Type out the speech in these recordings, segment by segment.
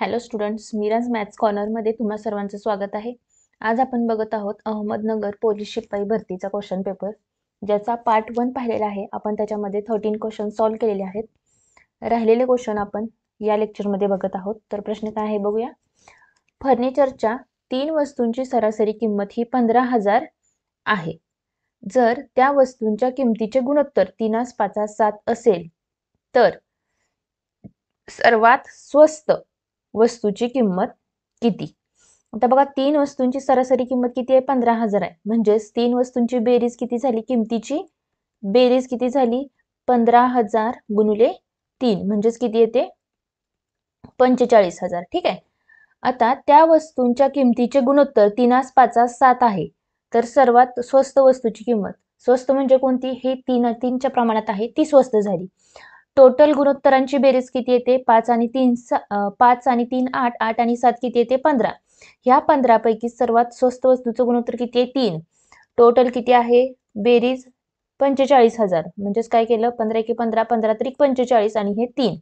Hello students, मीराज maths कॉर्नरमध्ये तुम्हा सर्वांचं स्वागत आहे. आज आपण बघत आहोत अहमदनगर पोलीस शिपाई भरतीचा क्वेश्चन पेपर, ज्याचा पार्ट 1 पाहिलेला आहे. आपण त्याच्यामध्ये 13 क्वेश्चन सॉल्व्ह केलेले आहेत. राहिलेले क्वेश्चन आपण या लेक्चरमध्ये बघत आहोत. तर प्रश्न काय आहे बघूया. फर्निचरच्या 3 वस्तूंची सरासरी किंमत ही 15,000 आहे. जर त्या वस्तूंच्या किमतीचे गुणोत्तर 3:5:7 असेल तर सर्वात स्वस्त वस्तूची किंमत किती? आता बघा, 3 वस्तूंची सरासरी किंमत किती आहे? 15,000 आहे. म्हणजेच 3 वस्तूंची बेरीज किती झाली? किमतीची बेरीज किती झाली? 15,000 गुणिले 3 म्हणजेच किती येते? 45,000. ठीक आहे. आता त्या वस्तूंच्या किमतीचे गुणोत्तर 3:5:7 आहे. तर सर्वात स्वस्त वस्तूची किंमत, स्वस्त म्हणजे कोणती? हे 3च्या प्रमाणात आहे, ती स्वस्त झाली. टोटल गुणोत्तरांची बेरीज किती येते? 5 आणि 3 8, 8 आणि 7 किती येते? 15. ह्या 15 पैकी सर्वात स्वस्त वस्तूचं गुणोत्तर किती आहे? 3. टोटल किती आहे बेरीज? 45,000. म्हणजेच काय केलं? 15 एके 15, 15 त्रिक 45 आणि हे 3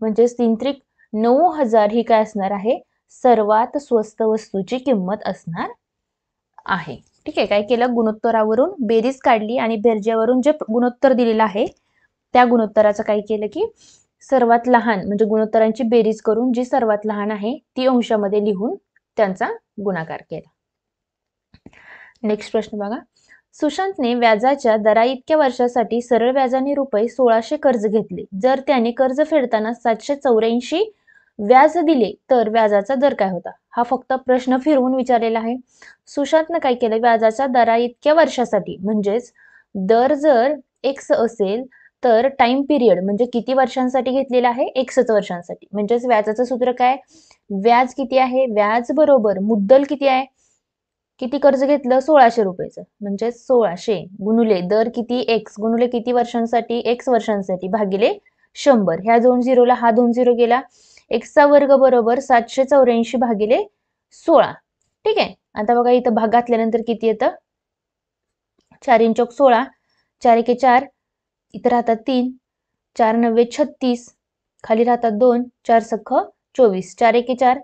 म्हणजेच 3 त्रिक 9,000 ही काय असणार आहे? सर्वात स्वस्त वस्तूची किंमत असणार आहे. ठीक आहे. काय केलं? गुणोत्तरावरून बेरीज काढली आणि बेरजेवरून जे गुणोत्तर दिलेलं आहे त्या गुणोत्तराचं काय केलं की सर्वात लहान म्हणजे गुणोत्तरांची बेरीज करून जी सर्वात लहान आहे ती अंशामध्ये लिहून त्यांचा गुणाकार केला. नेक्स्ट प्रश्न बघा. सुशांतने व्याजाच्या दरा इतक्या वर्षासाठी सरळ व्याजाने रुपये 1600 कर्ज घेतले. जर त्याने कर्ज फेडताना 784 व्याज दिले तर व्याजाचा दर काय होता? हा फक्त प्रश्न फिरवून विचारलेला आहे. सुशांतने काय केलं? व्याजाच्या दरा इतक्या वर्षासाठी म्हणजेच दर जर x असेल तर टाइम पिरियड म्हणजे किती वर्षांसाठी घेतलेला आहे? x वर्षांसाठी. म्हणजेच व्याजाचं सूत्र काय? व्याज किती आहे? व्याज बरोबर मुद्दल किती आहे? किती कर्ज घेतलं? 1600 रुपयाचं. म्हणजे 1600 गुणिले दर किती? x गुणिले किती वर्षांसाठी? x वर्षांसाठी भागिले 100. ह्या 2 झिरोला हा 2 झिरो गेला. x चा वर्ग बरोबर 784 भागिले 16. ठीक आहे. आता बघा, इथं भाग घातल्यानंतर किती येतं? 4 × 16, 4 × 4, इथं राहतात 3, 4 × 9 = 36, खाली राहतात 2, 4 सख 24, 4 × 4,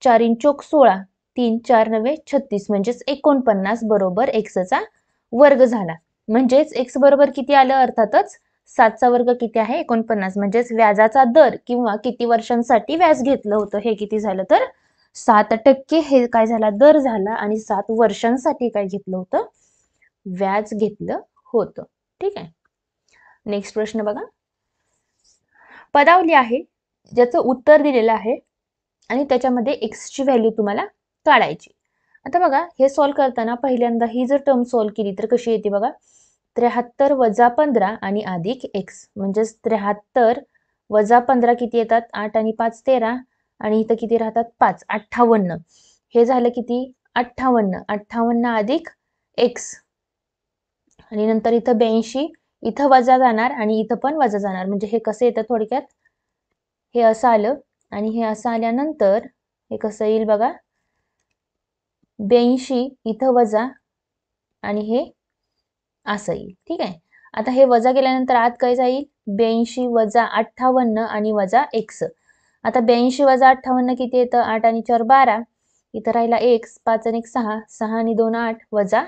4 × 16, 3, 4 9 36 म्हणजेच 49 बरोबर x चा वर्ग झाला. म्हणजेच x बरोबर किती आलं? अर्थातच 7 चा वर्ग किती आहे? 49. म्हणजेच व्याजाचा दर किंवा किती वर्षांसाठी व्याज घेतलं होतं हे किती झालं? तर 7% हे काय झाला? दर झाला. आणि 7 वर्षांसाठी काय घेतलं होतं? व्याज घेतलं होतं. ठीक आहे. नेक्स्ट प्रश्न बघा. पदावली आहे ज्याचं उत्तर दिलेलं आहे आणि त्याच्यामध्ये x ची व्हॅल्यू तुम्हाला काढायची. आता बघा, हे सॉल्व करताना पहिल्यांदा ही जर टर्म सॉल्व केली तर कशी येते बघा. 73 - 15 आणि अधिक x म्हणजेच 73 - 15 किती येतात? 8 आणि 5 13 आणि इथं किती राहतात? 5 58. हे झालं किती? 58. 58 अधिक x आणि नंतर इथं 82 इथं वजा जाणार आणि इथं पण वजा जाणार. म्हणजे हे कसं येतं? थोडक्यात हे असं आलं आणि हे असं आल्यानंतर हे कसं येईल बघा. 82 इथं वजा आणि हे असं येईल. ठीक आहे. आता हे वजा केल्यानंतर आत काय जाईल? 82 - 58 आणि वजा x. आता 82 - 58 किती येतं? 8 आणि 4 12, इथं राहिला x, 5 आणि 6, 6 आणि 2 8 वजा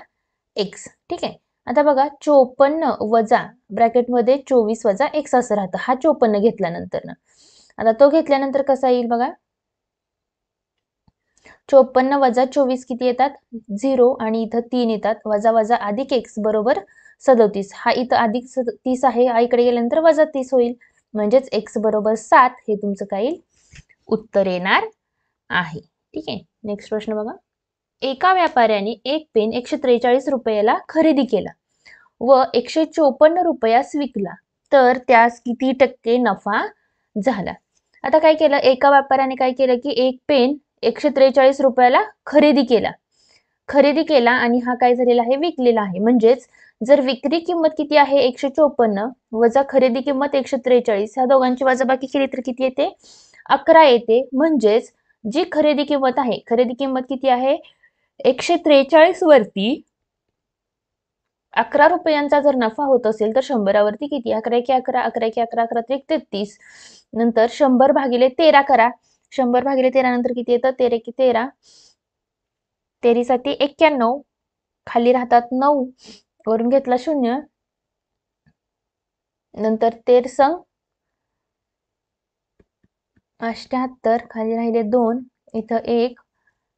x. ठीक आहे. आता बघा, 54 वजा ब्रॅकेटमध्ये 24 वजा x असं राहतं. हा 54 घेतल्यानंतर ना, आता तो घेतल्यानंतर कसा येईल बघा. 54 वजा 24 किती येतात? 0 आणि इथं 3 येतात. वजा वजा अधिक x बरोबर 37. हा इथं अधिक 30 आहे, आईकडे गेल्यानंतर वजा 30 होईल. म्हणजेच x बरोबर 7 हे तुमचं काय येईल? उत्तर येणार आहे. ठीक आहे. नेक्स्ट प्रश्न बघा. एका व्यापाऱ्याने एक पेन 143 रुपयाला खरेदी केला व 154 रुपयास विकला तर त्यास किती टक्के नफा झाला? आता काय केलं? एका व्यापाऱ्याने काय केलं की एक पेन 143 रुपयाला खरेदी केला आणि हा काय झालेला आहे? विकलेला आहे. म्हणजेच जर विक्री किंमत किती आहे? 154 वजा खरेदी किंमत 143, ह्या दोघांची वजाबाकी केली तर किती येते? 11 येते. म्हणजेच जी खरेदी किंमत आहे, खरेदी किंमत किती आहे? 143 वरती 11 रुपयांचा जर नफा होत असेल तर 100 वरती किती? 11 एके 11, 11 एके 11, 11 त्रिक 33, नंतर 100 भागिले 13 करा. 100 भागिले 13 नंतर किती येतं? 13 की 13, 13 साती 91, खाली राहतात 9, वरून घेतला 0, नंतर 13 78, खाली राहिले 2, इथं 1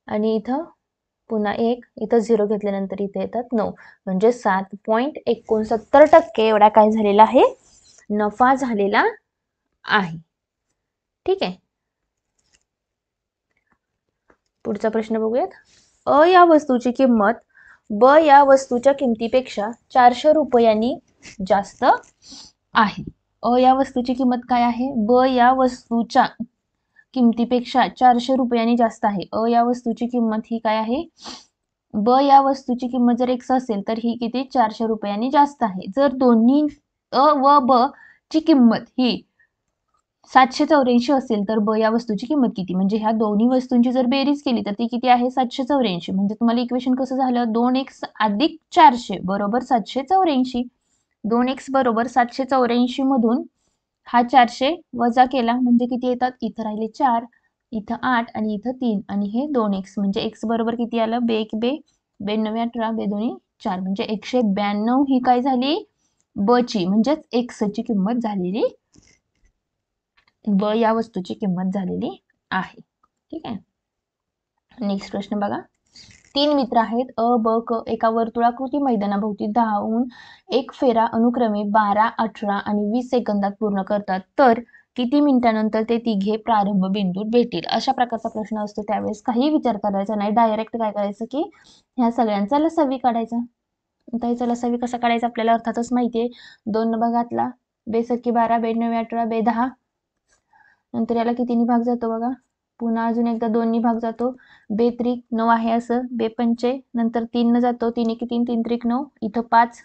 आणि इथं पुन्हा 1, इथं 0 घेतल्यानंतर इथे येतात 9, म्हणजे 7.69% एवढा काय झालेला आहे? नफा झालेला आहे. ठीक आहे. पुढचा प्रश्न बघूयात. अ या वस्तूची किंमत ब या वस्तूच्या किमतीपेक्षा 400 रुपयांनी जास्त आहे. अ या वस्तूची किंमत काय आहे? ब या वस्तूच्या किमतीपेक्षा 400 रुपयांनी जास्त आहे. अ या वस्तूची किंमत ही काय आहे? ब या वस्तूची किंमत जर x असेल तर ही किती? 400 रुपयांनी जास्त आहे. जर दोन्ही अ व ब ची किंमत ही 784 असेल तर ब या वस्तूची किंमत किती? म्हणजे ह्या दोन्ही वस्तूंची जर बेरीज केली तर ती किती आहे? 784. म्हणजे तुम्हाला इक्वेशन कसं झालं? 2x अधिक 400 बरोबर 784. 2x बरोबर 784 मधून हा 400 वजा केला म्हणजे किती येतात? इथं राहिले 4, इथं 8 आणि इथं 3 आणि हे 2x म्हणजे x बरोबर किती आलं? बे 1 बे, बे 9 18, बे 2 4 म्हणजे 192 ही काय झाली? ब ची म्हणजेच x ची किंमत झालेली ब या वस्तूची किंमत झालेली आहे. ठीक आहे. नेक्स्ट प्रश्न बघा. 3 मित्र आहेत अ ब क एका वर्तुळाकृती मैदानाभोवती धावून एक फेरा अनुक्रमे 12, 18 आणि 20 सेकंदात पूर्ण करतात तर किती मिनिटानंतर ते तिघे प्रारंभ बिंदूत भेटेल? अशा प्रकारचा प्रश्न असतो. त्यावेळेस काही विचार करायचा नाही, डायरेक्ट काय करायचं की ह्या सगळ्यांचा लसावी काढायचा. आता ह्याचा लसावी कसा काढायचा आपल्याला अर्थातच माहितीये. 2 भागातला बेसक्की 12, बे 9 18, बे 10, नंतर याला कितीनी भाग जातो बघा, पुन्हा अजून एकदा 2 भाग जातो, बे त्रिक 9 आहे असं, बे पंचे नंतर 3 न जातो, 3 एके 3, 3 त्रिक 9, इथं 5,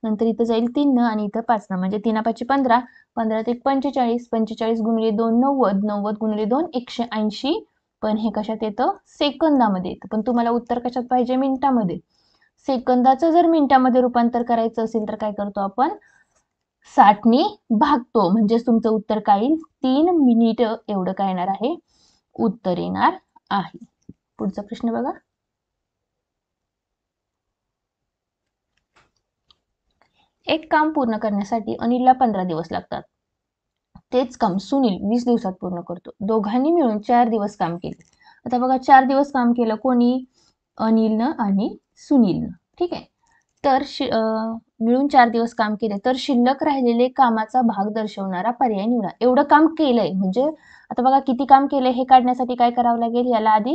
नंतर इथं जाईल 3 न आणि इथं 5 न, म्हणजे 3 5 15, 15 त्रिक 45, 45 गुणिले 2 90, 90 गुणिले 2 180, पण हे कशात येतं? सेकंदामध्ये येतं. पण तुम्हाला उत्तर कशात पाहिजे? मिनिटामध्ये. सेकंदाचं जर मिनिटामध्ये रूपांतर करायचं असेल तर काय करतो आपण? 60 भागतो, म्हणजेच तुमचं उत्तर काय येईल? 3 मिनिट एवढं काय येणार आहे? उत्तर येणार आहे. पुढचा प्रश्न बघा. एक काम पूर्ण करण्यासाठी अनिलला 15 दिवस लागतात. तेच काम सुनील 20 दिवसात पूर्ण करतो. दोघांनी मिळून 4 दिवस काम केले. आता बघा 4 दिवस काम केलं कोणी? अनिलनं आणि सुनीलनं. ठीक आहे. तर मिळून 4 दिवस काम केले तर शिल्लक राहिलेले कामाचा भाग दर्शवणारा पर्याय निवडा. एवढं काम केलंय म्हणजे आता बघा किती काम केलंय हे काढण्यासाठी काय करावं लागेल? याला आधी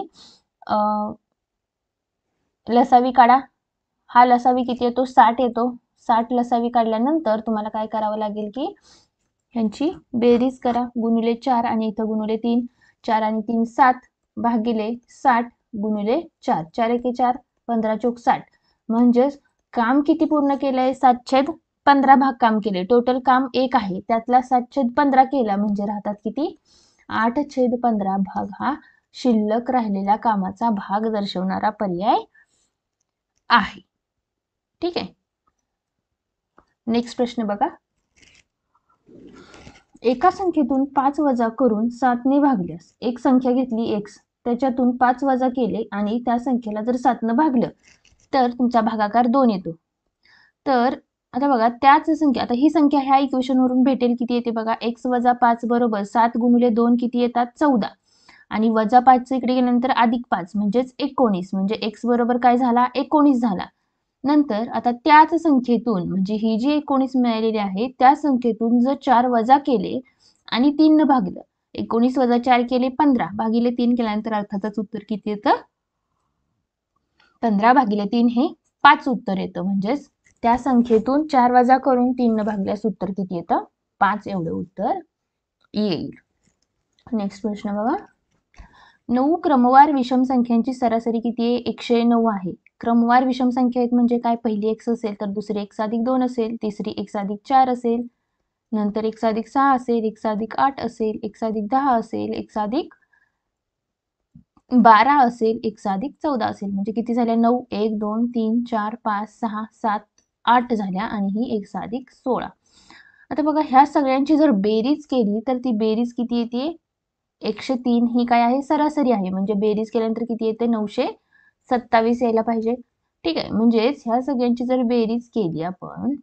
लसावी काढा. हा लसावी किती येतो? 60 येतो. 60 लसावी काढल्यानंतर तुम्हाला काय करावं लागेल की ह्यांची बेरीज करा. गुणिले 4 आणि इथं गुणिले 3, 4 आणि 3 7 भागिले 60 गुणिले 4, 4 एके 4, 15 चोक 60, म्हणजेच काम किती पूर्ण केलंय? 7/15 भाग काम केले. टोटल काम 1 आहे, त्यातला 7/15 केला म्हणजे राहतात किती? 8/15 भाग हा शिल्लक राहिलेल्या कामाचा भाग दर्शवणारा पर्याय आहे. ठीक आहे. नेक्स्ट प्रश्न बघा. एका संख्येतून 5 वजा करून 7 ने भागल्यास एक संख्या घेतली x, त्याच्यातून 5 वजा केले आणि त्या संख्येला जर 7 ने भागलं तर तुमचा भागाकार 2 येतो. तर आता बघा त्याच संख्या, आता ही संख्या ह्या इक्वेशन वरून भेटेल किती येते बघा, x वजा 5 बरोबर 7 गुणिले 2 किती येतात? 14 आणि वजा 5 इकडे गेल्यानंतर अधिक 5 म्हणजेच 19, म्हणजे x बरोबर काय झाला? 19 झाला. नंतर आता त्याच संख्येतून म्हणजे ही जी 19 मिळालेली आहे त्या संख्येतून जर 4 वजा केले आणि 3 न भागलं, 19 वजा 4 केले 15 भागिले 3 केल्यानंतर अर्थातच उत्तर किती येतं? 15 भागिले 3 हे 5 उत्तर येतं. म्हणजेच त्या संख्येतून 4 वजा करून 3 न भागल्यास उत्तर किती येतं? 5 एवढं उत्तर येईल. नेक्स्ट प्रश्न बघा. 9 क्रमवार विषम संख्यांची सरासरी किती आहे? 109 आहे. क्रमवार विषम संख्या आहेत म्हणजे काय? पहिली x असेल तर दुसरी x अधिक 2 असेल, तिसरी x अधिक 4 असेल, नंतर x अधिक 6 असेल, x अधिक 8 असेल, x अधिक 10 असेल, x अधिक 12 असेल, x अधिक 14 असेल. म्हणजे किती झाल्या? 9 1 2 3 4 5 6 7 8 झाल्या आणि ही x अधिक 16. आता बघा ह्या सगळ्यांची जर बेरीज केली तर ती बेरीज किती येते? 103 ही काय आहे, सरासरी आहे. म्हणजे बेरीज केल्यानंतर किती येते, 927 यायला पाहिजे. ठीक आहे, म्हणजेच ह्या सगळ्यांची जर बेरीज केली आपण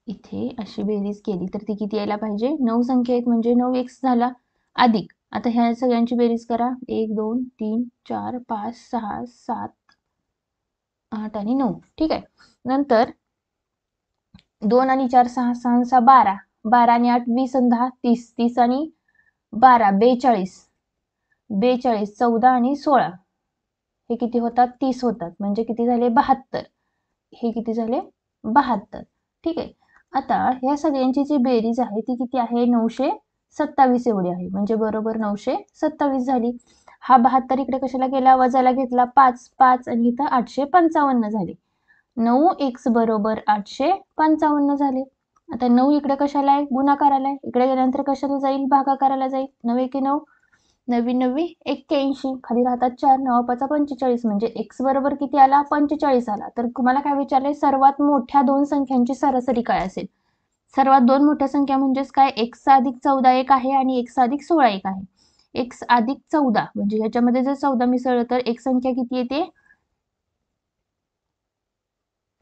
इथे अशी बेरीज केली तर ती किती यायला पाहिजे, 9 संख्या आहेत म्हणजे 9x झाला, अधिक आता ह्या सगळ्यांची बेरीज करा, 1 2 3 4 5 6 7 8 आणि 9. ठीक आहे, नंतर 2 आणि 4 6 6 6 12, 12 आणि 8 20 आणि 10 30, 30 आणि 12 42, 42 14 आणि 16 हे किती होतात, 30 होतात. म्हणजे किती झाले, 72. हे किती झाले, 72. ठीक आहे, आता ह्या सगळ्यांची जी बेरीज आहे ती किती आहे, 927 एवढी आहे. म्हणजे बरोबर 927 झाली. हा 72 इकडे कशाला गेला, वजाला घेतला, 5 5 आणि इथं 855 झाले. 9x बरोबर 855 झाले. आता 9 इकडे कशाला आहे, गुणाकाराला आहे. इकडे गेल्यानंतर कशाला जाईल, भागाकाराला जाईल. 9 एके 9, 9 9 81, खाली राहतात 4, 9 5 45, म्हणजे x बरोबर किती आला, 45 आला. तर तुम्हाला काय विचारले, सर्वात मोठ्या दोन संख्यांची सरासरी काय असेल. सर्वात दोन मोठ्या संख्या म्हणजेच काय, x अधिक 14 एक आहे आणि x अधिक 16 एक आहे. x अधिक 14 म्हणजे ह्याच्यामध्ये जर 14 मिसळलं तर एक संख्या किती येते,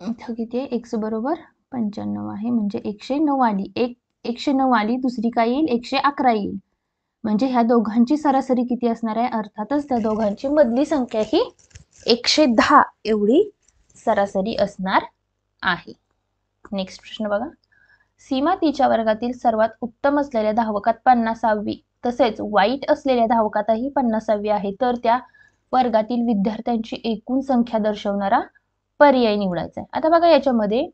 इथं किती आहे, x बरोबर 95 आहे. म्हणजे 109 आली. 109 आली, दुसरी काय येईल, 111 येईल. म्हणजे ह्या दोघांची सरासरी किती असणार आहे, अर्थातच त्या दोघांची मधली संख्या ही 110 एवढी सरासरी असणार आहे. नेक्स्ट प्रश्न बघा, सीमा तिच्या वर्गातील सर्वात उत्तम असलेल्या धावकात 50वी तसेच वाईट असलेल्या धावकातही 50वी आहे, तर त्या वर्गातील विद्यार्थ्यांची एकूण संख्या दर्शवणारा पर्याय निवडायचा आहे. आता बघा, याच्यामध्ये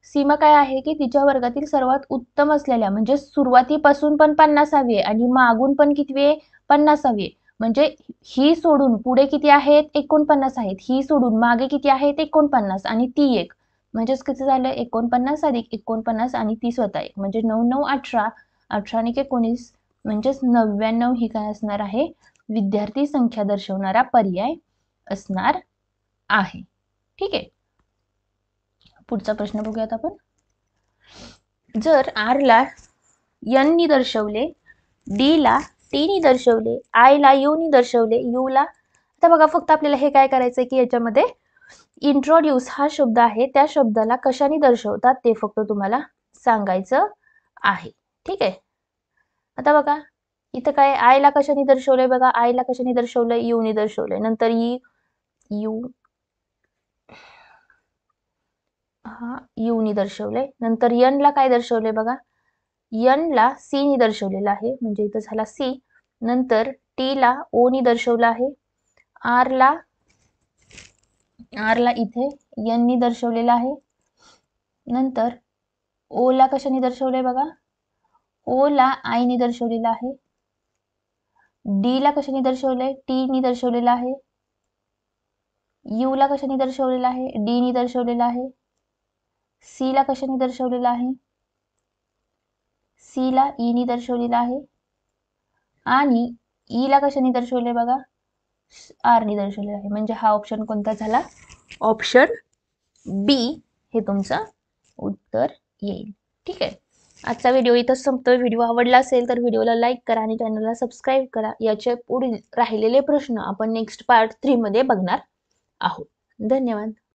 सीमा काय आहे की तिच्या वर्गातील सर्वात उत्तम असलेल्या म्हणजे सुरुवातीपासून पण 50वी आहे आणि मागून पण किती आहे, 50वी आहे. म्हणजे ही सोडून पुढे किती आहेत, 49 आहेत. ही सोडून मागे किती आहेत, 49 आणि ती एक, म्हणजेच किती झालं, 49 अधिक 49 आणि ती स्वतः एक, म्हणजे 9 9 18, 18 आणि 19 म्हणजेच 99 ही काय असणार आहे, विद्यार्थी संख्या दर्शवणारा पर्याय असणार आहे. ठीक आहे, पुढचा प्रश्न बघूयात आपण. जर r ला n नी दर्शवले, d ला t नी दर्शवले, i ला u नी दर्शवले, u ला, आता बघा फक्त आपल्याला हे काय करायचंय की याच्यामध्ये इंट्रोड्यूस हा शब्द आहे, त्या शब्दाला कशाने दर्शवतात ते फक्त तुम्हाला सांगायचं आहे. ठीक आहे, आता बघा इथं काय, आय ला कशाने दर्शवलंय, बघा आय ला कशाने दर्शवलंय, यू नी दर्शवलंय. नंतर यू हा यू नी दर्शवलंय. नंतर यन ला काय दर्शवलंय, बघा यन ला सी नी दर्शवलेलं आहे, म्हणजे इथं झाला सी. नंतर टी ला ओ नी दर्शवलं आहे. आर ला इथे यन नी दर्शवलेलं आहे. नंतर ओ ला कशाने दर्शवलंय, बघा ओ ला आय नी दर्शवलेलं आहे. डी ला कशाने दर्शवलंय, टी नी दर्शवलेलं आहे. यू ला कशाने दर्शवलेलं आहे, डी नी दर्शवलेलं आहे. सी ला कशाने दर्शवलेलं आहे, सी ला ई नी दर्शवलेलं आहे. आणि ई ला कशाने दर्शवले, बघा आर नी दर्शवलेलं आहे. म्हणजे हा ऑप्शन कोणता झाला, ऑप्शन बी हे तुमचं उत्तर येईल. ठीक आहे, आजचा व्हिडिओ इथं संपतोय. व्हिडिओ आवडला असेल तर व्हिडिओला लाईक करा आणि चॅनलला सबस्क्राईब करा. याचे पुढील राहिलेले प्रश्न आपण नेक्स्ट पार्ट 3 मध्ये बघणार आहोत. धन्यवाद.